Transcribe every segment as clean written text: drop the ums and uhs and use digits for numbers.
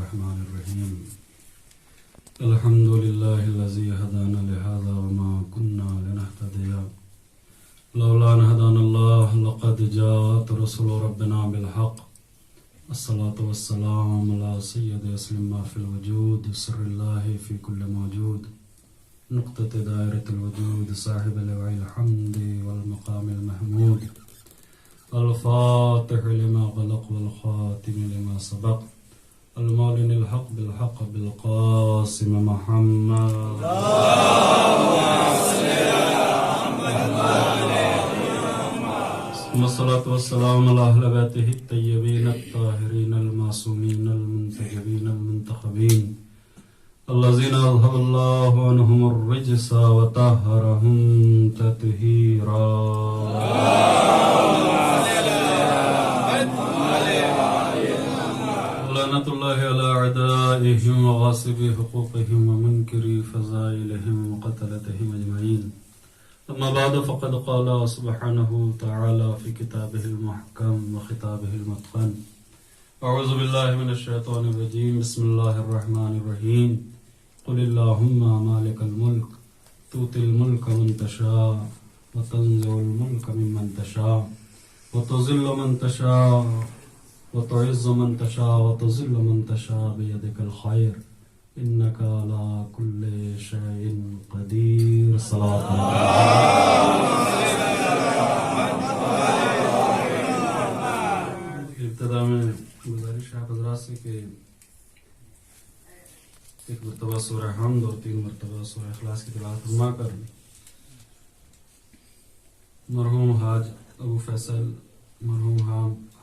الرحمن الرحيم الحمد لله الذي هدانا لهذا وما كنا لنهتدي لولا أن هدانا الله لقد جاءت رسل ربنا بالحق الصلاة والسلام على سيد أسلم ما في الوجود سر الله في كل موجود نقطة دائرة الوجود صاحب لواء الحمد والمقام المحمود الفاتح لما غلق والخاتم لما سبق المعلن الحق بالحق بالقاسم محمد والصلاة والسلام على أهل بيته الطيبين الطاهرين المعصومين المنتجبين المنتخبين الذين أذهب الله عنهم الرجس وطهرهم تطهيرا لعنة الله على أعدائهم وغاصبي حقوقهم ومنكري فضائلهم وقتلتهم أجمعين أما بعد فقد قال سبحانه تعالى في كتابه المحكم وخطابه المتقن أعوذ بالله من الشيطان الرجيم بسم الله الرحمن الرحيم قل اللهم مالك الملك تؤتي الملك من تشاء وتنزع الملك ممن تشاء وتذل من تشاء وتعز من تشاء وتذل من تشاء بيدك الخير إنك على كل شيء قدير صلاة ابتدا میں گزارش ہے حضرات سے کہ ایک مرتبہ سورہ حمد اور 3 مرتبہ سورہ اخلاص کی تلاوت فرما کر مرحوم حاج ابو فیصل مرحوم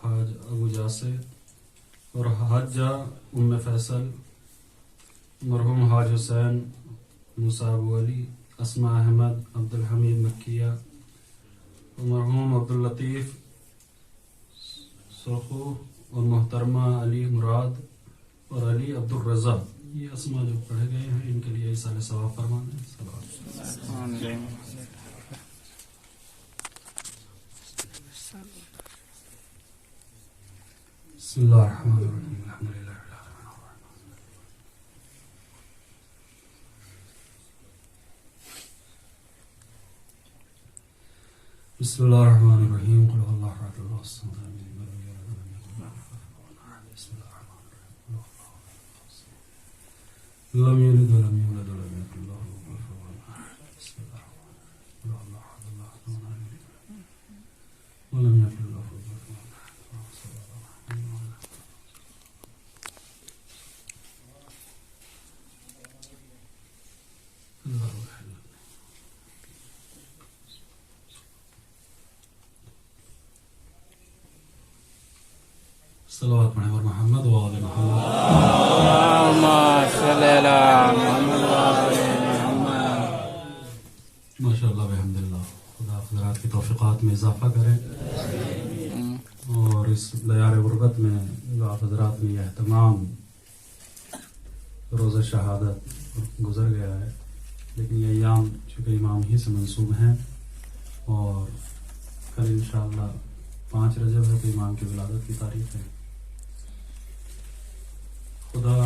حاج ابو جاسر اور حاجہ ام فیصل مرحوم حاج حسین موسیٰ ابو علی اسماء احمد عبدالحمید مکیہ اور مرحوم عبداللطیف سرخو اور محترمہ علی مراد اور علی عبدالرضا یہ اسماء جو پڑھے گئے ہیں ان کے لیے ایصال ثواب فرمانے بسم اللہ الرحمن الرحیم الحمد للہ بسم اللہ الرحمن الرحیم قل هو اللہ احد اللہ الصمد لم یلد ولم یولد ولم یکن له کفوا احد بسم اللہ الرحمن الرحیم قل هو اللہ لم یلد ولم یولد ولم یکن له کفوا احد بسم اللہ الرحمن الرحیم قل هو اللہ احد اللہ الصمد لم یلد ولم یکن له کفوا احد صلوات پڑھیں اور محمد و آل محمد ماشاء اللہ بحمد اللہ خدا حضرات کی توفیقات میں اضافہ کریں اور اس دیار غربت میں جو آپ حضرات میں یہ اہتمام روز شہادت گزر گیا ہے لیکن یہ ایام چونکہ امام ہی سے منسوب ہیں اور کل انشاءاللہ 5 رجب ہے تو امام کی ولادت کی تاریخ ہے خدا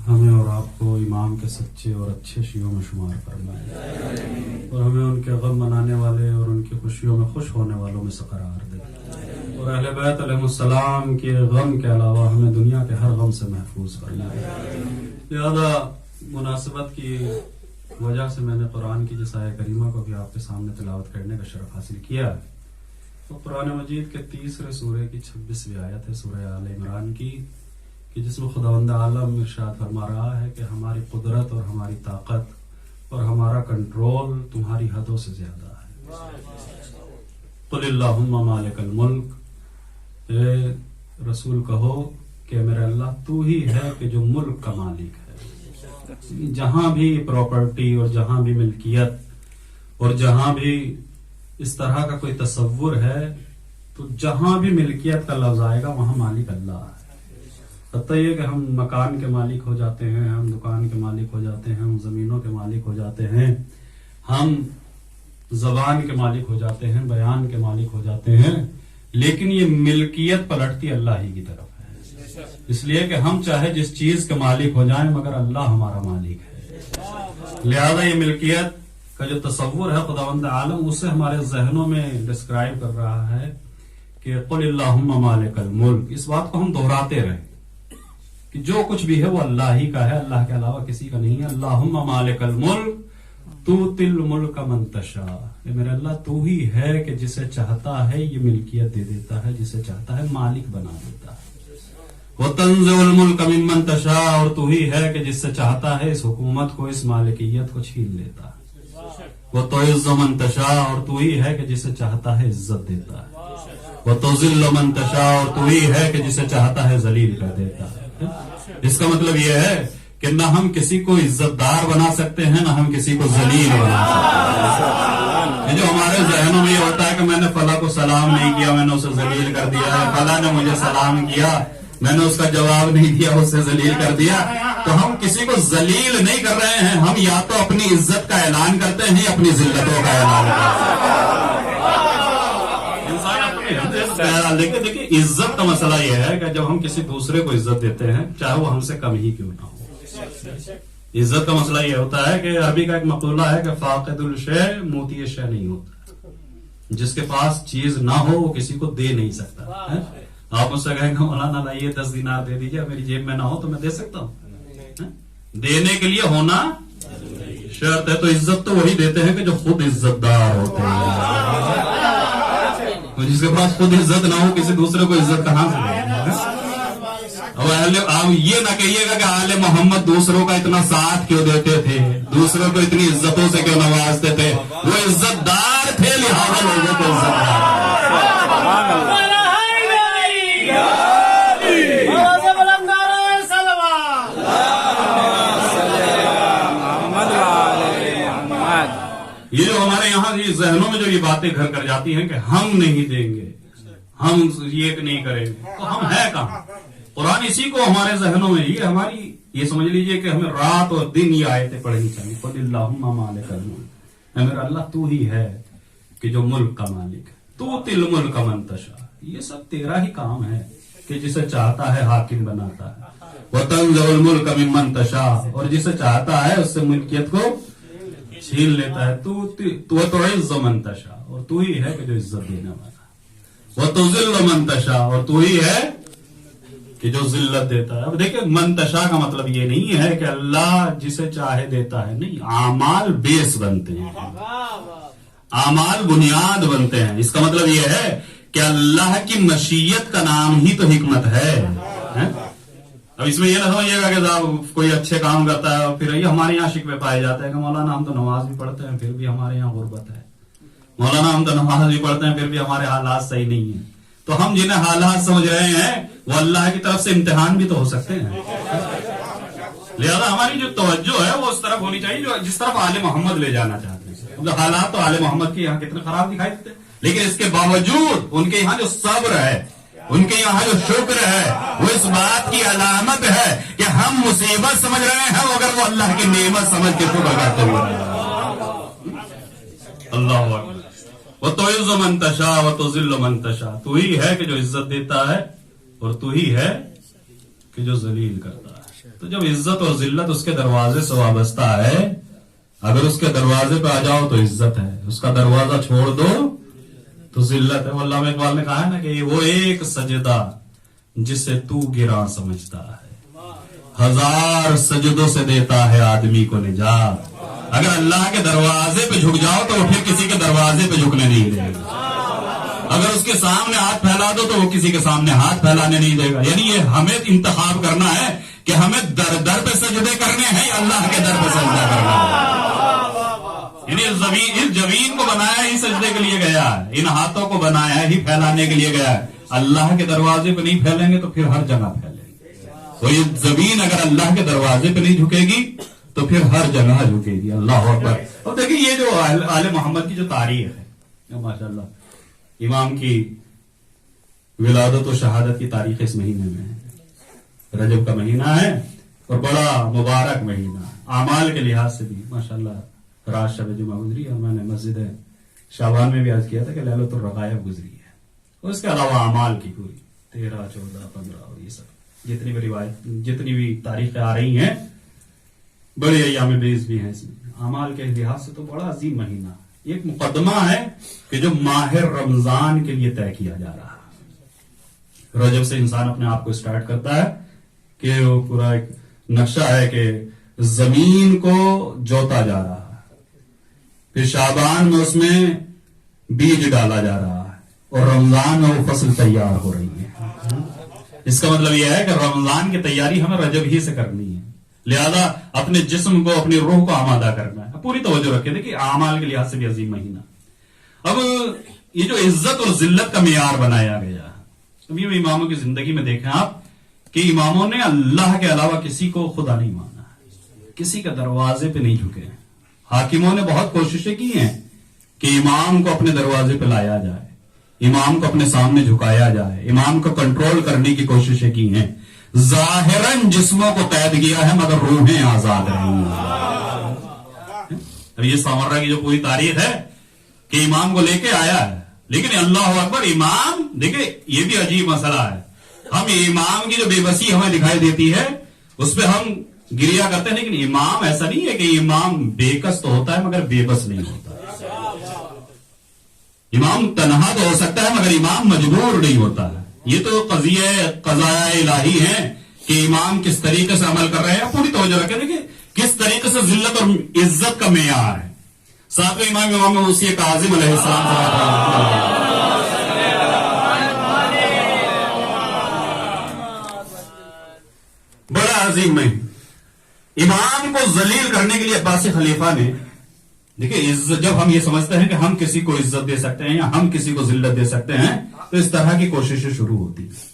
ہمیں اور آپ کو امام کے سچے اور اچھے شیعوں میں شمار فرمائے اور ہمیں ان کے غم منانے والے اور ان کی خوشیوں میں خوش ہونے والوں میں سے قرار دے اور اہل بیت علیہ السلام کے غم کے علاوہ ہمیں دنیا کے ہر غم سے محفوظ فرمائے لہذا مناسبت کی وجہ سے میں نے قرآن کی جس آیہ کریمہ کو بھی آپ کے سامنے تلاوت کرنے کا شرف حاصل کیا ہے وہ قرآن مجید کے 3 سورے کی 26ویں آیت ہے سورہ آل عمران کی کہ جس میں خداوند عالم ارشاد فرما رہا ہے کہ ہماری قدرت اور ہماری طاقت اور ہمارا کنٹرول تمہاری حدوں سے زیادہ ہے قل اللہم مالک الملک اے رسول کہو کہ میرے اللہ تو ہی ہے کہ جو ملک کا مالک ہے جہاں بھی پراپرٹی اور جہاں بھی ملکیت اور جہاں بھی اس طرح کا کوئی تصور ہے تو جہاں بھی ملکیت کا لفظ آئے گا وہاں مالک اللہ ہے حتیٰ یہ کہ ہم مکان کے مالک ہو جاتے ہیں ہم دکان کے مالک ہو جاتے ہیں ہم زمینوں کے مالک ہو جاتے ہیں ہم زبان کے مالک ہو جاتے ہیں بیان کے مالک ہو جاتے ہیں لیکن یہ ملکیت پلٹتی اللہ ہی کی طرف ہے اس لیے کہ ہم چاہے جس چیز کے مالک ہو جائیں مگر اللہ ہمارا مالک ہے. لہذا یہ ملکیت کا جو تصور ہے خداوند عالم اسے ہمارے ذہنوں میں ڈسکرائب کر رہا ہے کہ قل اللہم مالک الملک. اس بات کو ہم دہراتے رہیں کہ جو کچھ بھی ہے وہ اللہ ہی کا ہے، اللہ کے علاوہ کسی کا نہیں ہے. اللہم مالک الملک تؤتی الملک من تشاء. میرے اللہ تو ہی ہے کہ جسے چاہتا ہے یہ ملکیت دے دیتا ہے، جسے چاہتا ہے مالک بنا دیتا ہے. وتنزع الملک ممن تشاء. اور تو ہی ہے کہ جس سے چاہتا ہے اس حکومت کو، اس مالکیت کو چھین لیتا ہے. وتعز من تشاء. اور تو ہی ہے کہ جسے چاہتا ہے عزت دیتا ہے. وتذل من تشاء. اور تو ہی ہے کہ جسے چاہتا ہے ذلیل کر دیتا ہے. اس کا مطلب یہ ہے کہ نہ ہم کسی کو عزت دار بنا سکتے ہیں، نہ ہم کسی کو ذلیل بنا سکتے ہیں. جو ہمارے ذہنوں میں یہ ہوتا ہے کہ میں نے فلاں کو سلام نہیں کیا، میں نے اسے ذلیل کر دیا ہے، فلاں نے مجھے سلام کیا، میں نے اس کا جواب نہیں دیا، اسے ذلیل کر دیا. تو ہم کسی کو ذلیل نہیں کر رہے ہیں، ہم یا تو اپنی عزت کا اعلان کرتے ہیں یا اپنی ذلتوں کا اعلان کرتے ہیں. لیکن دیکھیے عزت کا مسئلہ یہ ہے کہ جب ہم کسی دوسرے کو عزت دیتے ہیں چاہے وہ ہم سے کم ہی کیوں نہ ہو. عزت کا مسئلہ یہ ہوتا ہے کہ عربی کا ایک مقولہ ہے کہ فاقد الشے موتی شے نہیں ہوتا. جس کے پاس چیز نہ ہو وہ کسی کو دے نہیں سکتا. آپ مجھ سے کہیں گے مولانا لائیے 10 دینار دے دیجیے، میری جیب میں نہ ہو تو میں دے سکتا ہوں. دینے کے لیے ہونا شرط ہے. تو عزت تو وہی دیتے ہیں کہ جو خود عزت دار ہوتے ہیں. جس کے پاس خود عزت نہ ہو کسی دوسرے کو عزت کہاں سے دے. آپ یہ نہ کہیے گا کہ آل محمد دوسروں کا اتنا ساتھ کیوں دیتے تھے، دوسروں کو اتنی عزتوں سے کیوں نوازتے تھے. وہ عزت دار تھے لہٰذا لوگوں کو عزت دار. یہ جو ہمارے یہاں ذہنوں میں جو یہ باتیں گھر کر جاتی ہیں کہ ہم نہیں دیں گے، ہم یہ نہیں کریں گے، تو ہم ہے کہاں. قرآن اسی کو ہمارے ذہنوں میں یہ ہماری یہ سمجھ لیجئے کہ ہمیں رات اور دن یہ آیتیں پڑھنی چاہیے. قل اللہم مالک الملک. میرا اللہ تو ہی ہے کہ جو ملک کا مالک ہے. تؤتی الملک من تشاء. یہ سب تیرا ہی کام ہے کہ جسے چاہتا ہے حاکم بناتا ہے. وتنزع الملک ممن تشاء. اور جسے چاہتا ہے اس سے ملکیت کو چھین لیتا ہے. تو تعز من تشاء. اور تو ہی ہے کہ جو عزت دینے والا. وتذل من تشاء. اور تو ہی ہے کہ جو ذلت دیتا ہے. اب دیکھیں منتشا کا مطلب یہ نہیں ہے کہ اللہ جسے چاہے دیتا ہے، نہیں. اعمال بیس بنتے ہیں، اعمال بنیاد بنتے ہیں. اس کا مطلب یہ ہے کہ اللہ کی مشیت کا نام ہی تو حکمت ہے. اب اس میں یہ نہ سمجھیے گا کہ کوئی اچھے کام کرتا ہے اور پھر یہ ہمارے یہاں شکوے پائے جاتے ہیں کہ مولانا ہم تو نماز بھی پڑھتے ہیں پھر بھی ہمارے یہاں غربت ہے، مولانا ہم تو نماز بھی پڑھتے ہیں پھر بھی ہمارے حالات صحیح نہیں ہیں. تو ہم جنہیں حالات سمجھ رہے ہیں وہ اللہ کی طرف سے امتحان بھی تو ہو سکتے ہیں. لہذا ہماری جو توجہ ہے وہ اس طرف ہونی چاہیے جو جس طرف آل محمد لے جانا چاہتے ہیں. حالات تو آل محمد کے یہاں کتنے خراب دکھائی دیتے، لیکن اس کے باوجود ان کے یہاں جو صبر ہے، ان کے یہاں جو شکر ہے، وہ اس بات کی علامت ہے کہ ہم مصیبت سمجھ رہے ہیں اگر وہ اللہ کی نعمت سمجھ کے شکر کرتے ہوئے. اللہ اکبر. وتعز من تشاء وتذل من تشاء. تو ہی ہے کہ جو عزت دیتا ہے اور تو ہی ہے کہ جو ذلیل کرتا ہے. تو جب عزت اور ذلت اس کے دروازے سے وابستہ ہے، اگر اس کے دروازے پہ آ جاؤ تو عزت ہے، اس کا دروازہ چھوڑ دو تو ذلت ہے. علامہ اقبال نے کہا ہے نا کہ وہ ایک سجدہ جسے تو گراں سمجھتا ہے، 1000 سجدوں سے دیتا ہے آدمی کو نجات. اگر اللہ کے دروازے پہ جھک جاؤ تو وہ پھر کسی کے دروازے پہ جھکنے نہیں دے گا. اگر اس کے سامنے ہاتھ پھیلا دو تو وہ کسی کے سامنے ہاتھ پھیلانے نہیں دے گا. یعنی یہ ہمیں انتخاب کرنا ہے کہ ہمیں در در پہ سجدے کرنے ہیں یا اللہ کے در پہ سجدہ کرنا ہے. یعنی اس زمین کو بنایا ہی سجدے کے لیے گیا ہے، ان ہاتھوں کو بنایا ہی پھیلانے کے لیے گیا ہے. اللہ کے دروازے پہ نہیں پھیلیں گے تو پھر ہر جگہ پھیلیں گے. تو یہ زمین اگر اللہ کے دروازے پہ نہیں جھکے گی تو پھر ہر جگہ جھکے گی. اللہ اکبر. اور دیکھیں یہ جو آل محمد کی جو تاریخ ہے ماشاءاللہ، امام کی ولادت و شہادت کی تاریخ اس مہینے میں ہے. رجب کا مہینہ ہے اور بڑا مبارک مہینہ، اعمال کے لحاظ سے بھی ماشاءاللہ. رات شب جمعہ گزری اور میں نے مسجد شعبان میں بھی عرض کیا تھا کہ لیلۃ الرغائب گزری ہے. اور اس کے علاوہ اعمال کی پوری 13 14 15 اور یہ سب جتنی بھی روایت جتنی بھی تاریخیں آ رہی ہیں بڑے ایام بیز بھی ہیں اس میں. اعمال کے لحاظ سے تو بڑا عظیم مہینہ, ایک مقدمہ ہے کہ جو ماہ رمضان کے لیے طے کیا جا رہا ہے. رجب سے انسان اپنے آپ کو سٹارٹ کرتا ہے کہ وہ پورا ایک نقشہ ہے کہ زمین کو جوتا جا رہا ہے, پھر شعبان میں اس میں بیج ڈالا جا رہا ہے, اور رمضان میں وہ فصل تیار ہو رہی ہے. اس کا مطلب یہ ہے کہ رمضان کی تیاری ہمیں رجب ہی سے کرنی ہے, لہذا اپنے جسم کو اپنی روح کو آمادہ کرنا ہے. پوری توجہ رکھیں, دیکھیں اعمال کے لحاظ سے بھی عظیم مہینہ. اب یہ جو عزت اور ذلت کا معیار بنایا گیا ہے, اب یہ اماموں کی زندگی میں دیکھیں آپ کہ اماموں نے اللہ کے علاوہ کسی کو خدا نہیں مانا, کسی کے دروازے پہ نہیں جھکے. حاکموں نے بہت کوششیں کی ہیں کہ امام کو اپنے دروازے پہ لایا جائے, امام کو اپنے سامنے جھکایا جائے, امام کو کنٹرول کرنے کی کوششیں کی ہیں. ظاہراً جسموں کو قید کیا ہے مگر روحیں آزاد رہی ہیں. اب یہ سامرا کی جو پوری تاریخ ہے کہ امام کو لے کے آیا ہے, لیکن اللہ اکبر امام, دیکھیں یہ بھی عجیب مسئلہ ہے. ہم امام کی جو بے بسی ہمیں دکھائی دیتی ہے اس پہ ہم گریا کرتے ہیں, لیکن امام ایسا نہیں ہے کہ امام بے کس تو ہوتا ہے مگر بے بس نہیں ہوتا. امام تنہا تو ہو سکتا ہے مگر امام مجبور نہیں ہوتا ہے. یہ تو قضاء الہی ہے کہ امام کس طریقے سے عمل کر رہے ہیں. پوری توجہ رکھیں, دیکھیں کس طریقے سے ذلت اور عزت کا معیار ہے. ساتھ امام موسیٰ کاظم علیہ السلام بڑا عظیم میں امام کو ذلیل کرنے کے لیے عباسی خلیفہ نے, دیکھیں جب ہم یہ سمجھتے ہیں کہ ہم کسی کو عزت دے سکتے ہیں یا ہم کسی کو ذلت دے سکتے ہیں تو اس طرح کی کوششیں شروع ہوتی ہیں.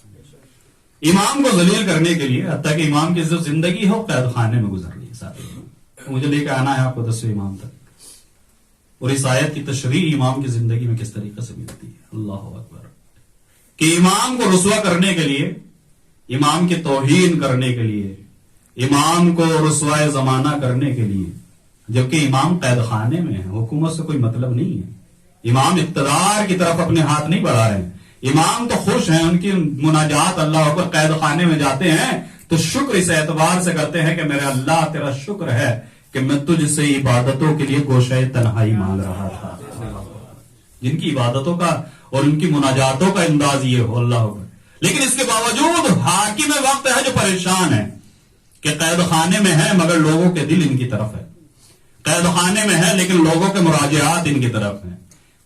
امام کو ذلیل کرنے کے لیے حتیٰ کہ امام کی جو زندگی ہے وہ قید خانے میں گزر رہی ہے. ساتھ مجھے لے کے آنا ہے آپ کو 10ویں امام تک, اور اس آیت کی تشریح امام کی زندگی میں کس طریقے سے ملتی ہے. اللہ اکبر. کہ امام کو رسوا کرنے کے لیے, امام کی توہین کرنے کے لیے, امام کو رسوائے زمانہ کرنے کے لیے, جبکہ امام قید خانے میں ہے, حکومت سے کوئی مطلب نہیں ہے. امام اقتدار کی طرف اپنے ہاتھ نہیں بڑھا رہے ہیں. امام تو خوش ہیں, ان کی مناجات اللہ اکبر قید خانے میں جاتے ہیں تو شکر اس اعتبار سے کرتے ہیں کہ میرے اللہ تیرا شکر ہے کہ میں تجھ سے عبادتوں کے لیے گوشہ تنہائی مانگ رہا تھا. جن کی عبادتوں کا اور ان کی مناجاتوں کا انداز یہ ہو اللہ اکبر. لیکن اس کے باوجود حاکم وقت ہے جو پریشان ہے کہ قید خانے میں ہے مگر لوگوں کے دل ان کی طرف ہے, قید خانے میں ہے لیکن لوگوں کے مراجعات ان کی طرف ہیں,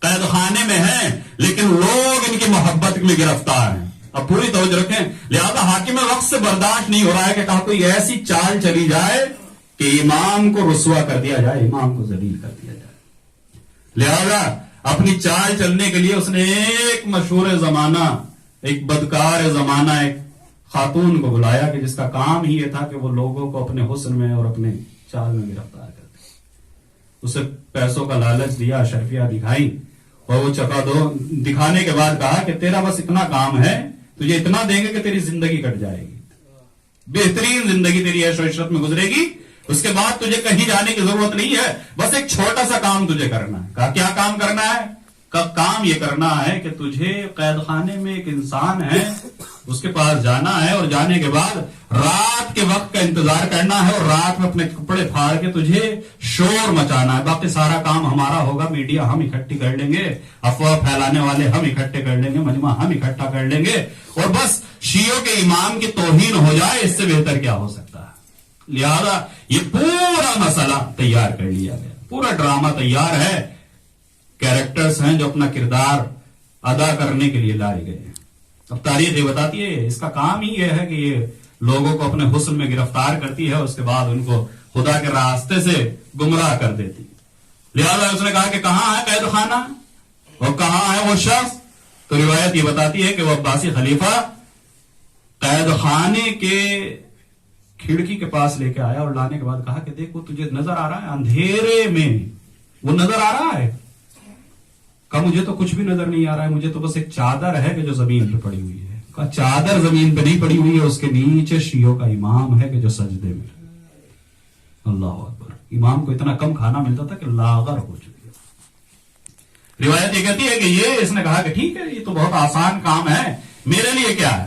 قید خانے میں ہے لیکن لوگ ان کی محبت میں گرفتار ہیں. اب پوری توجہ رکھیں, لہذا حاکم وقت سے برداشت نہیں ہو رہا ہے کہ کہاں کوئی ایسی چال چلی جائے کہ امام کو رسوا کر دیا جائے, امام کو ذلیل کر دیا جائے. لہذا اپنی چال چلنے کے لیے اس نے ایک مشہور زمانہ, ایک بدکار زمانہ ایک خاتون کو بلایا کہ جس کا کام ہی یہ تھا کہ وہ لوگوں کو اپنے حسن میں اور اپنے چال میں گرفتار کرتے. اسے پیسوں کا لالچ دیا, اشرفیہ دکھائی, اور وہ چکا دو دکھانے کے بعد کہا کہ تیرا بس اتنا کام ہے, تجھے اتنا دیں گے کہ تیری زندگی کٹ جائے گی, بہترین زندگی تیری عیش و عشرت میں گزرے گی, اس کے بعد تجھے کہیں جانے کی ضرورت نہیں ہے, بس ایک چھوٹا سا کام تجھے کرنا ہے. کہا کیا کام کرنا ہے؟ کام یہ کرنا ہے کہ تجھے قید خانے میں ایک انسان ہے اس کے پاس جانا ہے, اور جانے کے بعد رات کے وقت کا انتظار کرنا ہے, اور رات میں اپنے کپڑے پھاڑ کے تجھے شور مچانا ہے. باقی سارا کام ہمارا ہوگا, میڈیا ہم اکٹھی کر لیں گے, افواہ پھیلانے والے ہم اکٹھے کر لیں گے, مجمع ہم اکٹھا کر لیں گے, اور بس شیعوں کے امام کی توہین ہو جائے, اس سے بہتر کیا ہو سکتا ہے. لہذا یہ پورا مسئلہ تیار کر لیا گیا, پورا ڈرامہ تیار ہے, کیریکٹرز ہیں جو اپنا کردار ادا کرنے کے لیے لائے گئے ہیں. اب تاریخ یہ بتاتی ہے اس کا کام ہی یہ ہے کہ یہ لوگوں کو اپنے حسن میں گرفتار کرتی ہے, اس کے بعد ان کو خدا کے راستے سے گمراہ کر دیتی. لہذا اس نے کہا کہ کہاں ہے قید خانہ اور کہاں ہے وہ شخص, تو روایت یہ بتاتی ہے کہ وہ عباسی خلیفہ قید خانے کے کھڑکی کے پاس لے کے آیا, اور لانے کے بعد کہا کہ دیکھ وہ تجھے نظر آ رہا ہے اندھیرے میں, وہ نظر آ رہا ہے. کہا مجھے تو کچھ بھی نظر نہیں آ رہا ہے, مجھے تو بس ایک چادر ہے کہ جو زمین پہ پڑی ہوئی ہے. کہا چادر زمین پہ نہیں پڑی ہوئی ہے, اس کے نیچے شیعوں کا امام ہے کہ جو سجدے میں. اللہ اکبر. امام کو اتنا کم کھانا ملتا تھا کہ لاغر ہو چکی ہے. روایت یہ کہتی ہے کہ یہ اس نے کہا کہ ٹھیک ہے, یہ تو بہت آسان کام ہے, میرے لیے کیا ہے,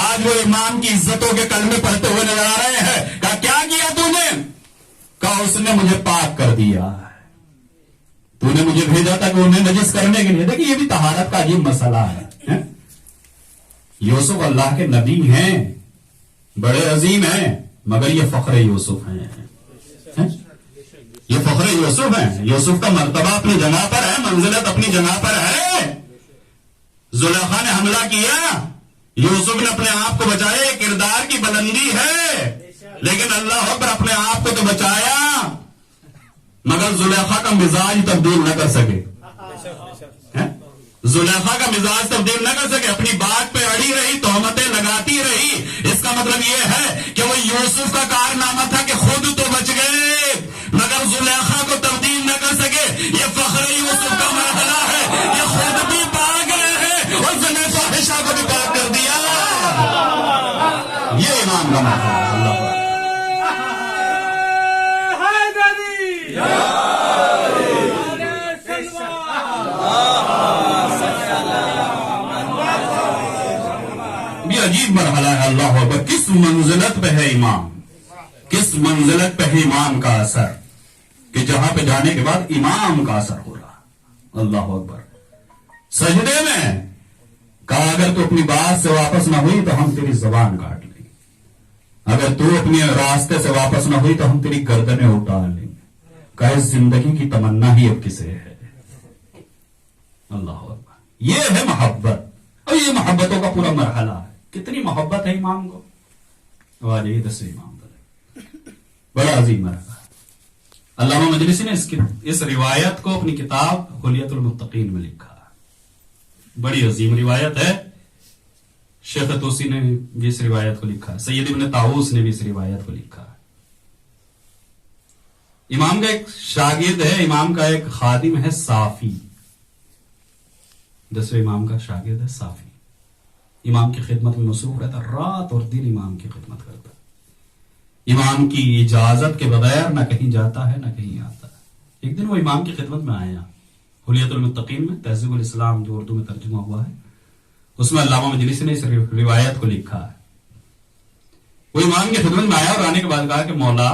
آج وہ امام کی عزتوں کے کلمے پڑھتے ہوئے نظر آ رہے ہیں. کہا کیا کیا تو نے؟ کہا اس نے مجھے پاک کر دیا, تو نے مجھے بھیجا تھا کہ انہیں نجس کرنے کے لیے. دیکھیں یہ بھی طہارت کا عجیب مسئلہ ہے. یوسف اللہ کے نبی ہیں, بڑے عظیم ہیں, مگر یہ فخر یوسف ہیں. یہ فخر یوسف ہیں. یوسف کا مرتبہ اپنی جگہ پر ہے, منزلت اپنی جگہ پر ہے. زلیخا نے حملہ کیا, یوسف نے اپنے آپ کو بچایا. یہ کردار کی بلندی ہے, لیکن اللہ اکبر اپنے آپ کو تو بچایا مگر زلیخا کا مزاج تبدیل نہ کر سکے. زلیخا کا مزاج تبدیل نہ کر سکے, اپنی بات پہ اڑی رہی, تہمتیں لگاتی رہی. اس کا مطلب یہ ہے کہ وہ یوسف کا کارنامہ تھا کہ خود تو بچ گئے مگر زلیخا کو تبدیل نہ کر سکے. یہ فخر یوسف کا مرحلہ ہے کہ خود بھی پاک گئے ہیں اور زنا فاحشہ کو بھی پاک کر دیا. یہ امام کا مرحلہ ہے. اللہ عجیب مرحلہ ہے. اللہ اکبر, کس منزلت پہ ہے امام, کس منزلت پہ ہے امام کا اثر کہ جہاں پہ جانے کے بعد امام کا اثر ہو رہا. اللہ اکبر. سجدے میں کہا اگر تو اپنی بات سے واپس نہ ہوئی تو ہم تیری زبان کاٹ لیں گے, اگر تو اپنے راستے سے واپس نہ ہوئی تو ہم تیری گردنیں اٹھا لیں گے. کہ زندگی کی تمنا ہی اب کسے ہے. اللہ اکبر. یہ ہے محبت, اور یہ محبتوں کا پورا مرحلہ ہے. کتنی محبت ہے امام کو. واجہ 10 امام بڑا عظیم مرحلہ. علامہ مجلسی نے اس روایت کو اپنی کتاب حلیت المتقین میں لکھا. بڑی عظیم روایت ہے. شیخ توسی نے بھی اس روایت کو لکھا ہے. سید ابن طاووس نے بھی اس روایت کو لکھا ہے. امام کا ایک شاگرد ہے, امام کا ایک خادم ہے صافی. 10ویں امام کا شاگرد ہے صافی. امام کی خدمت میں مصروف رہتا, رات اور دن امام کی خدمت کرتا. امام کی اجازت کے بغیر نہ کہیں جاتا ہے نہ کہیں آتا ہے. ایک دن وہ امام کی خدمت میں آیا. حلیت المتقین میں تہذیب الاسلام جو اردو میں ترجمہ ہوا ہے اس میں علامہ مجلسی نے اس روایت کو لکھا ہے. وہ امام کی خدمت میں آیا اور آنے کے بعد کہا کہ مولا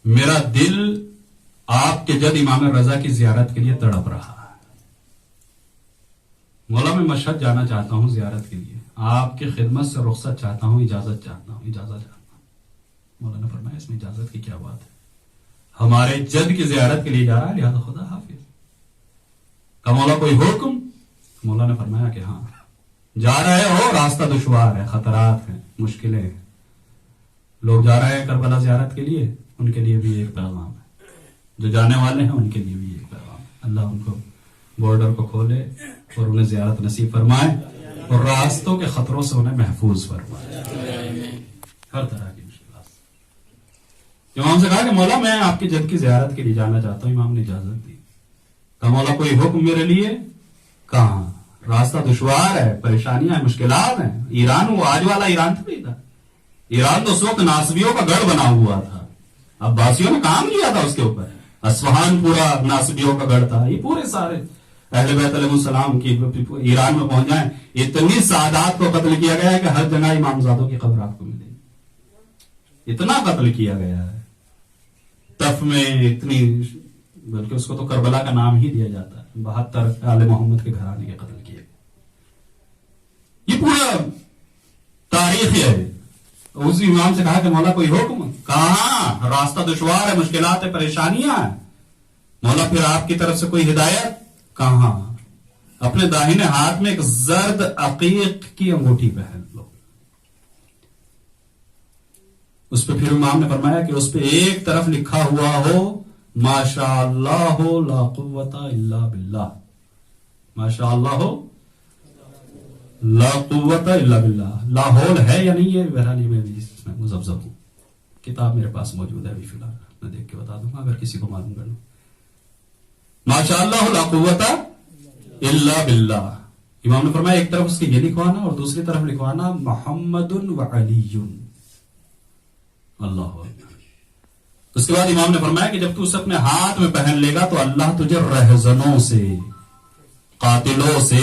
میرا دل آپ کے جد امام رضا کی زیارت کے لیے تڑپ رہا ہے. مولا میں مشہد جانا چاہتا ہوں زیارت کے لیے, آپ کی خدمت سے رخصت چاہتا ہوں, اجازت چاہتا ہوں, اجازت چاہتا ہوں. مولا نے فرمایا اس میں اجازت کی کیا بات ہے, ہمارے جد کی زیارت کے لیے جا رہا ہے, لہذا خدا حافظ. کہ مولا کوئی حکم؟ مولا نے فرمایا کہ ہاں جا رہے ہو, راستہ دشوار ہے, خطرات ہیں, مشکلیں ہیں. لوگ جا رہے ہیں کربلا زیارت کے لیے, ان کے لیے بھی ایک پیغام ہے. جو جانے والے ہیں ان کے لیے بھی ایک پیغام ہے. اللہ ان کو بارڈر کو کھولے اور انہیں زیارت نصیب فرمائے اور راستوں کے خطروں سے انہیں محفوظ فرمائے, ہر طرح کی مشکلات. امام سے کہا کہ مولا میں آپ کی جد کی زیارت کے لیے جانا چاہتا ہوں. امام نے اجازت دی. کہ مولا کوئی حکم میرے لیے؟ کہاں راستہ دشوار ہے, پریشانیاں ہیں, مشکلات ہیں. ایران وہ آج والا ایران تھوڑی تھا. ایران تو اس وقت ناصبیوں کا گڑھ بنا ہوا تھا. عباسیوں نے کام کیا تھا اس کے اوپر. اصفہان پورا ناصبیوں کا گڑھ تھا. یہ پورے سارے اہل بیت علیہ السلام کی ایران میں پہنچ جائیں, اتنی سادات کو قتل کیا گیا ہے کہ ہر جگہ امامزادوں کی قبر آپ کو ملے گی. اتنا قتل کیا گیا ہے تف میں, اتنی, بلکہ اس کو تو کربلا کا نام ہی دیا جاتا ہے. 72 آل محمد کے گھرانے کے قتل کیے. یہ پورا تاریخ ہے. اس امام سے کہا کہ مولا کوئی حکم؟ کہاں راستہ دشوار ہے, مشکلات ہے, پریشانیاں ہیں. مولا پھر آپ کی طرف سے کوئی ہدایت؟ کہاں اپنے داہنے ہاتھ میں ایک زرد عقیق کی انگوٹھی پہن لو. اس پہ پھر امام نے فرمایا کہ اس پہ ایک طرف لکھا ہوا ہو ماشاء اللہ لا قوت الا باللہ, ماشاء اللہ لا قوت الا باللہ. لاہور ہے یا نہیں, یہ بہرحال میں مذبذب ہوں. کتاب میرے پاس موجود ہے, ابھی فی الحال میں دیکھ کے بتا دوں گا اگر کسی کو معلوم کر لوں. ماشاء اللہ لا قوت الا باللہ. امام نے فرمایا ایک طرف اس کے یہ لکھوانا اور دوسری طرف لکھوانا محمد و علی. اللہ. اس کے بعد امام نے فرمایا کہ جب تو اسے اپنے ہاتھ میں پہن لے گا تو اللہ تجھے رہزنوں سے, قاتلوں سے,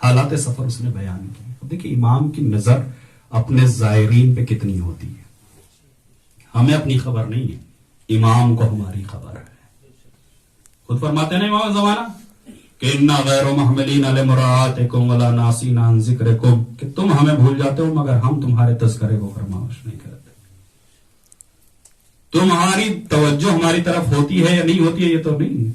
حالات سفر اس نے بیان کی. اب دیکھیے امام کی نظر اپنے زائرین پہ کتنی ہوتی ہے. ہمیں اپنی خبر نہیں ہے, امام کو ہماری خبر ہے. خود فرماتے ہیں نا امام زمانہ کہ انا غیر محملین علی مراعاتکم ولا ناسین عن ذکرکم, کہ تم ہمیں بھول جاتے ہو مگر ہم تمہارے تذکرے کو فراموش نہیں کرتے. تمہاری توجہ ہماری طرف ہوتی ہے یا نہیں ہوتی ہے یہ تو نہیں.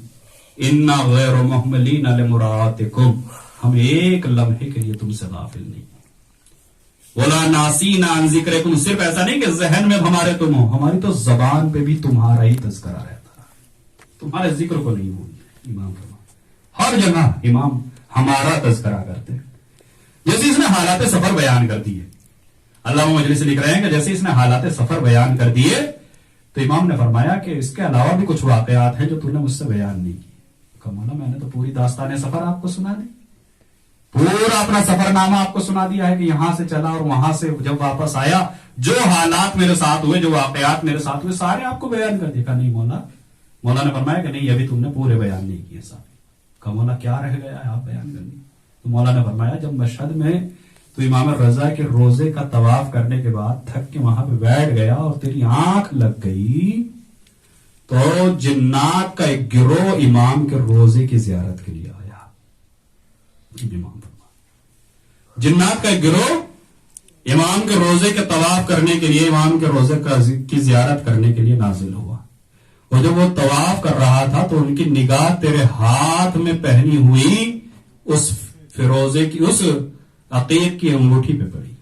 انا غیر محملین علی مراعاتکم, ہم ایک لمحے کے لیے تم سے غافل نہیں. ولا ناسین عن ذکرکم, صرف ایسا نہیں کہ ذہن میں ہمارے تم ہو, ہماری تو زبان پہ بھی تمہارا ہی تذکرہ رہتا ہے, تمہارے ذکر کو نہیں بھولتے. امام ہر جگہ امام ہمارا تذکرہ کرتے ہیں. جیسے اس نے حالات سفر بیان کر دیے, علامہ مجلسی لکھ رہے ہیں کہ جیسے اس نے حالات سفر بیان کر دیے تو امام نے فرمایا کہ اس کے علاوہ بھی کچھ واقعات ہیں جو تم نے مجھ سے بیان نہیں کی. مولا میں نے تو پوری داستان سفر آپ کو سنا دی, پورا اپنا سفر نامہ آپ کو سنا دیا ہے کہ یہاں سے چلا اور وہاں سے جب واپس آیا جو حالات میرے ساتھ ہوئے, جو واقعات میرے ساتھ ہوئے, سارے آپ کو بیان کر دیا. نہیں مولا نے فرمایا کہ نہیں ابھی تم نے پورے بیان نہیں کیے سارے. مولا کیا رہ گیا ہے آپ بیان کرنے. تو مولا نے فرمایا جب مشہد میں تو امام رضا کے روزے کا طواف کرنے کے بعد تھک کے وہاں پہ بیٹھ گیا اور تیری آنکھ لگ گئی تو جنات کا ایک گروہ امام کے روزے کی زیارت کے لیے آیا. جنات کا ایک گروہ امام کے روزے کے طواف کرنے کے لیے, امام کے روزے کی زیارت کرنے کے لیے نازل ہوا. اور جب وہ طواف کر رہا تھا تو ان کی نگاہ تیرے ہاتھ میں پہنی ہوئی اس فیروزے کی, اس عقیق کی انگوٹھی پہ پڑی,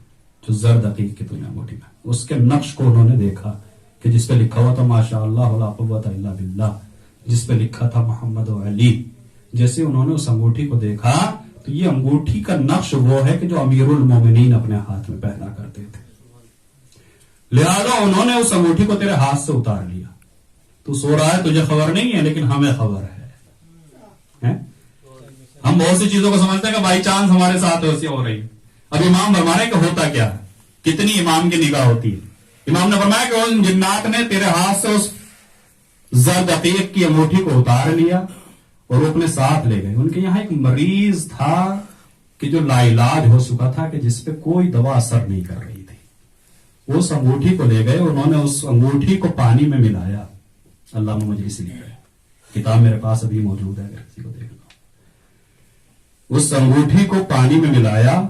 جو زرد عقیق کی تمہیں انگوٹھی پہ, اس کے نقش کو انہوں نے دیکھا کہ جس پہ لکھا ہوا تھا ماشاء اللہ لا قوت الا باللہ, جس پہ لکھا تھا محمد و علی. جیسے انہوں نے اس انگوٹھی کو دیکھا تو یہ انگوٹھی کا نقش وہ ہے کہ جو امیر المومنین اپنے ہاتھ میں پہنا کرتے تھے, لہذا انہوں نے اس انگوٹھی کو تیرے ہاتھ سے اتار لیا. تو سو رہا ہے, تجھے خبر نہیں ہے لیکن ہمیں خبر ہے. ہم بہت سی چیزوں کو سمجھتے ہیں کہ بائی چانس ہمارے ساتھ ایسی ہو رہی ہے. اب امام فرمانے کہ ہوتا کیا ہے, کتنی امام کی نگاہ ہوتی ہے. امام نے فرمایا کہ ان جنات نے تیرے ہاتھ سے اس زرد عقیق کی انگوٹھی کو اتار لیا اور وہ اپنے ساتھ لے گئے. ان کے یہاں ایک مریض تھا کہ جو لا علاج ہو چکا تھا, کہ جس پہ کوئی دوا اثر نہیں کر رہی تھی. اس انگوٹھی کو لے گئے, انہوں نے اس انگوٹھی کو پانی میں ملایا. علامہ مجلسی لکھ رہے ہیں, کتاب میرے پاس ابھی موجود ہے, اگر کسی کو دیکھنا. اس انگوٹھی کو پانی میں ملایا,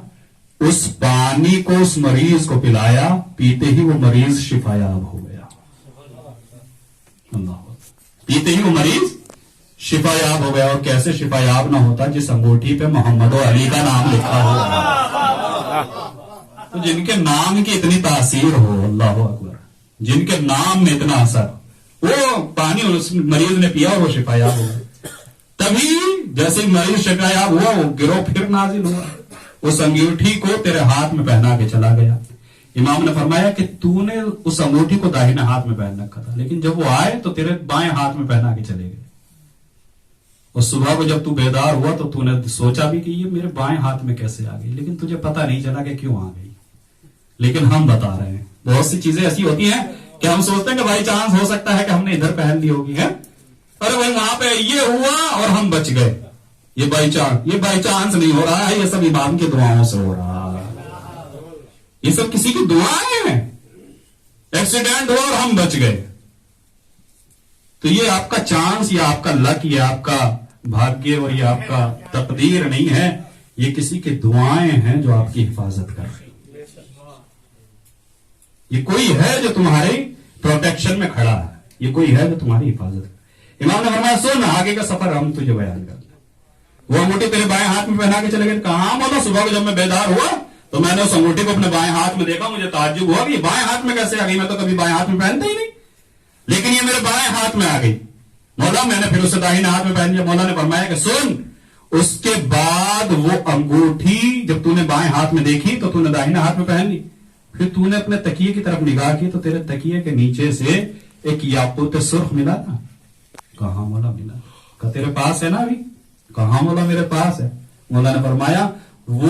اس پانی کو اس مریض کو پلایا, پیتے ہی وہ مریض شفا یاب ہو گیا. اللہ, پیتے ہی وہ مریض شفا یاب ہو گیا. اور کیسے شفا یاب نہ ہوتا جس انگوٹھی پہ محمد و علی کا نام لکھا ہو, تو جن کے نام کی اتنی تاثیر ہو, اللہ اکبر, جن کے نام میں اتنا اثر, وہ پانی اس مریض نے پیا اور وہ شفا یاب ہو گیا. تبھی جیسے مریض شفا یاب ہوا وہ گروہ پھر نازل ہوا, اس انگوٹھی کو تیرے ہاتھ میں پہنا کے چلا گیا. امام نے فرمایا کہ تو نے اس انگوٹھی کو داہنے ہاتھ میں پہن رکھا تھا, لیکن جب وہ آئے تو تیرے بائیں ہاتھ میں پہنا کے چلے گئے. اور صبح کو جب تو بیدار ہوا تو نے سوچا بھی کہ یہ میرے بائیں ہاتھ میں کیسے آ گئی, لیکن تجھے پتا نہیں چلا کہ کیوں آ گئی. لیکن ہم بتا رہے ہیں بہت سی چیزیں ایسی ہوتی ہیں کہ ہم سوچتے ہیں کہ بائی چانس ہو سکتا ہے کہ ہم نے ادھر پہن لی ہوگی ہے, ارے بھائی وہاں پہ یہ ہوا اور ہم بچ گئے. یہ بائی چانس نہیں ہو رہا ہے, یہ سب امام کی دعاؤں سے ہو رہا ہے. یہ سب کسی کی دعائیں ہیں. ایکسیڈنٹ ہوا اور ہم بچ گئے, تو یہ آپ کا چانس, یہ آپ کا لک, یہ آپ کا بھاگیہ اور یہ آپ کا تقدیر نہیں ہے. یہ کسی کی دعائیں ہیں جو آپ کی حفاظت کر رہی. یہ کوئی ہے جو تمہاری پروٹیکشن میں کھڑا ہے, یہ کوئی ہے جو تمہاری حفاظت کر. امام نے فرمایا سن, آگے کا سفر ہم تجھے بیان کرتے. وہ انگوٹھی تیرے بائیں ہاتھ میں پہنا کے چلے گئے. کہاں مولا, صبح کو جب میں بیدار ہوا تو میں نے اس انگوٹھی کو اپنے بائیں ہاتھ میں دیکھا, مجھے تعجب ہوا کہ یہ بائیں ہاتھ میں کیسے آ گئی, میں تو کبھی بائیں ہاتھ میں پہنتا ہی نہیں, لیکن یہ میرے بائیں ہاتھ میں آ گئی. مولا میں نے پھر اسے داہنے ہاتھ میں پہن لیا. مولا نے فرمایا کہ سن, اس کے بعد وہ انگوٹھی جب تو نے بائیں ہاتھ میں دیکھی تو تو نے داہنے ہاتھ میں پہن لی. پھر تو نے اپنے تکیے کی طرف نگاہ کی تو تیرے تکیے کے نیچے سے ایک یاقوت سرخ ملا تھا. کہاں مولا ملا, کہ تیرے پاس ہے نا ابھی. کہاں مولا میرے پاس ہے. مولا نے فرمایا وہ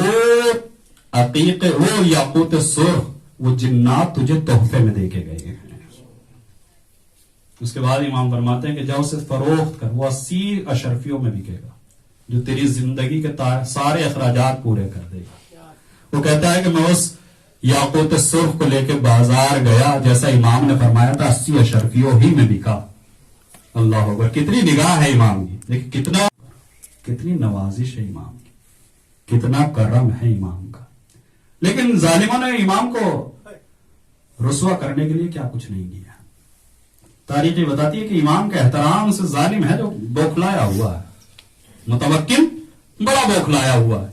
عقیق, وہ یاقوت سرخ, وہ جنات تجھے تحفے میں دے کے گئے ہیں. اس کے بعد امام فرماتے ہیں کہ جب اسے فروخت کر, وہ 80 اشرفیوں میں بکے گا. جو تیری زندگی کے سارے اخراجات پورے کر دے گا. وہ کہتا ہے کہ میں اس یاقوت سرخ کو لے کے بازار گیا، جیسا امام نے فرمایا تھا 80 اشرفیوں ہی میں بکا. اللہ اکبر. کتنی نگاہ ہے امام کی، دیکھیں کتنی نوازش ہے امام کی، کتنا کرم ہے امام کا. لیکن ظالموں نے امام کو رسوا کرنے کے لیے کیا کچھ نہیں کیا. تاریخ بتاتی ہے کہ امام کے احترام سے ظالم ہے جو بوکھلایا ہوا ہے، متوکل بڑا بوکھلایا ہوا ہے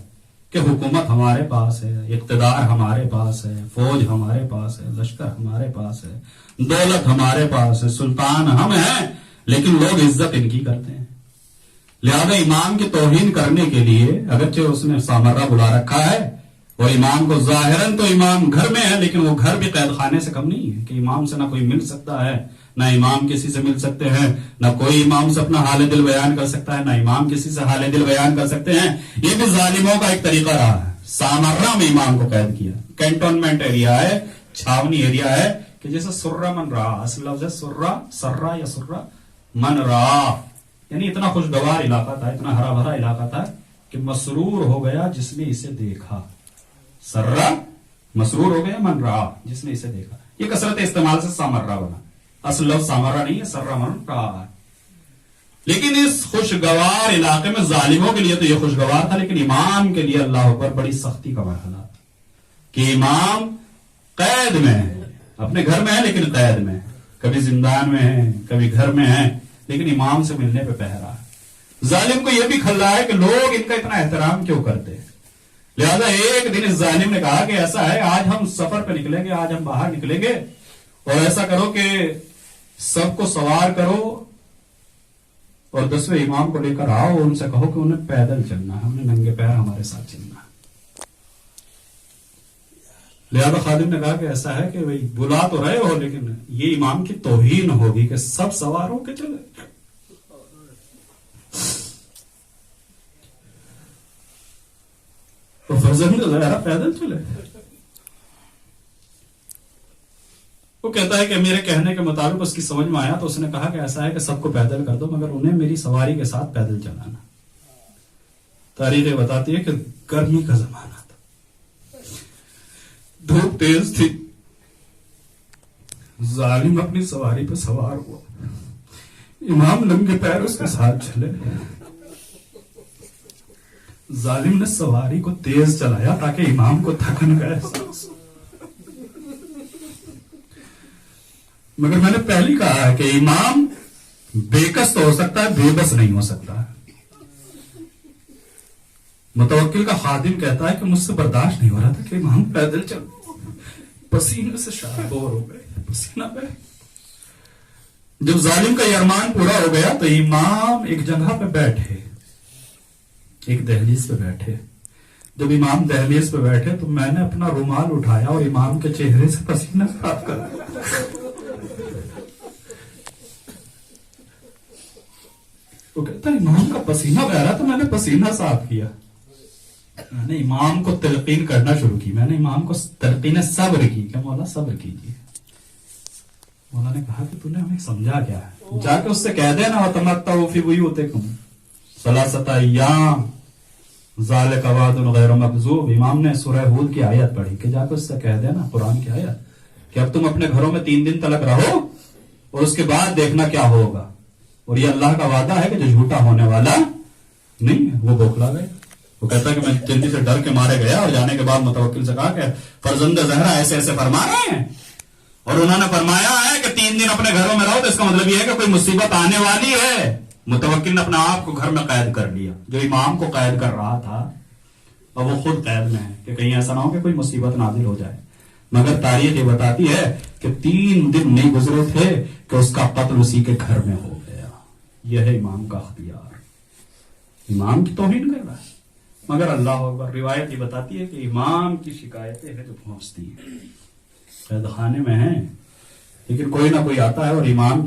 کہ حکومت ہمارے پاس ہے، اقتدار ہمارے پاس ہے، فوج ہمارے پاس ہے، لشکر ہمارے پاس ہے، دولت ہمارے پاس ہے، سلطان ہم ہیں، لیکن لوگ عزت ان کی کرتے ہیں. لہذا امام کی توہین کرنے کے لیے اگرچہ اس نے سامرہ بلا رکھا ہے، اور امام کو ظاہراً تو امام گھر میں ہے، لیکن وہ گھر بھی قید خانے سے کم نہیں ہے کہ امام سے نہ کوئی مل سکتا ہے، نہ امام کسی سے مل سکتے ہیں، نہ کوئی امام سے اپنا حال دل بیان کر سکتا ہے، نہ امام کسی سے حال دل بیان کر سکتے ہیں. یہ بھی ظالموں کا ایک طریقہ رہا ہے. سامرہ میں امام کو قید کیا، کینٹونمنٹ ایریا ہے، چھاونی ایریا ہے، کہ جیسے سرہ من رہا، اصل لفظ ہے سرہ یا سرہ من رہا، یعنی اتنا خوشگوار علاقہ تھا، اتنا ہرا بھرا علاقہ تھا کہ مسرور ہو گیا جس نے اسے دیکھا. سرہ مسرور ہو گیا، من رہا جس نے اسے دیکھا. یہ کثرت استعمال سے سامرہ بنا، اصل لفظ سامرہ نہیں ہے، سرہ من رہا ہے. لیکن اس خوشگوار علاقے میں ظالموں کے لیے تو یہ خوشگوار تھا، لیکن امام کے لیے اللہ اکبر بڑی سختی کا مرحلہ تھا کہ امام قید میں ہے، اپنے گھر میں ہے لیکن قید میں ہے، کبھی زندان میں ہے، کبھی گھر میں ہے، لیکن امام سے ملنے پہ پہرا ہے. ظالم کو یہ بھی کھل رہا ہے کہ لوگ ان کا اتنا احترام کیوں کرتے ہیں. لہذا ایک دن اس ظالم نے کہا کہ ایسا ہے، آج ہم سفر پہ نکلیں گے، آج ہم باہر نکلیں گے، اور ایسا کرو کہ سب کو سوار کرو اور 10ویں امام کو لے کر آؤ، ان سے کہو کہ انہیں پیدل چلنا ہے، انہیں ننگے پیر ہمارے ساتھ چلنا ہے. لہذا خادم نے کہا کہ ایسا ہے کہ بھئی بلا تو رہے ہو، لیکن یہ امام کی توہین ہوگی کہ سب سوار ہو کے چلے. تو فرزند ذرا پیدل چلے. وہ کہتا ہے کہ میرے کہنے کے مطابق اس کی سمجھ میں آیا تو اس نے کہا کہ ایسا ہے کہ سب کو پیدل کر دو، مگر انہیں میری سواری کے ساتھ پیدل چلانا. تاریخ بتاتی ہے کہ گرمی کا زمانہ تھا، دھوپ تیز تھی، ظالم اپنی سواری پہ سوار ہوا، امام ننگے پیر اس کے ساتھ چلے. ظالم نے سواری کو تیز چلایا تاکہ امام کو تھکن کا احساس ہو. مگر میں نے پہلے کہا ہے کہ امام بے کس تو ہو سکتا ہے، بے بس نہیں ہو سکتا ہے. متوکل کا خادم کہتا ہے کہ مجھ سے برداشت نہیں ہو رہا تھا کہ امام پیدل چل، پسینے سے شاربور ہو گئے، پسینہ بہ. جب ظالم کا یہ ارمان پورا ہو گیا تو امام ایک جگہ پہ بیٹھے، ایک دہلیز پہ بیٹھے. جب امام دہلیز پہ بیٹھے تو میں نے اپنا رومال اٹھایا اور امام کے چہرے سے پسینہ صاف کر دیا. وہ کہتا ہے امام کا پسینہ بہ رہا تو میں نے پسینہ صاف کیا. میں نے امام کو تلقین کرنا شروع کی، میں نے امام کو تلقین صبر کی کہ مولا صبر کیجیے. مولا نے کہا کہ تو نے ہمیں سمجھا کیا ہے، جا کے اس سے کہہ دینا وَتَمَتَّعُوا فِي بُيُوتِكُمْ ثَلَاثَةَ أَيَّامٍ ذَلِكَ وَعْدٌ غَيْرُ مَكْذُوبٍ. امام نے سورہ ہود کی آیت پڑھی کہ جا کے اس سے کہہ دینا، قرآن کی آیت، کہ اب تم اپنے گھروں میں 3 دن تلک رہو اور اس کے بعد دیکھنا کیا ہوگا. اور یہ اللہ کا وعدہ ہے کہ جو جھوٹا ہونے والا نہیں ہے. وہ بوکھلا گئے. وہ کہتا ہے کہ میں جلدی سے ڈر کے مارے گیا اور جانے کے بعد متوکل سے کہا کہ فرزند زہرا ایسے ایسے فرما رہے ہیں اور انہوں نے فرمایا ہے کہ 3 دن اپنے گھروں میں رہو، تو اس کا مطلب یہ ہے کہ کوئی مصیبت آنے والی ہے. متوکل نے اپنا آپ کو گھر میں قید کر لیا، جو امام کو قید کر رہا تھا اور وہ خود قید میں ہے کہ کہیں ایسا نہ ہو کہ کوئی مصیبت نازل ہو جائے. مگر تاریخ یہ بتاتی ہے کہ 3 دن نہیں گزرے تھے کہ اس کا قتل اسی کے گھر میں ہو گیا. یہ ہے امام کا اختیار. امام کی توہین کر رہا ہے، مگر اللہ اکبر. روایت یہ بتاتی ہے کہ امام کی شکایتیں ہیں جو پہنچتی ہیں، قید خانے میں ہیں لیکن کوئی نہ کوئی آتا ہے اور امام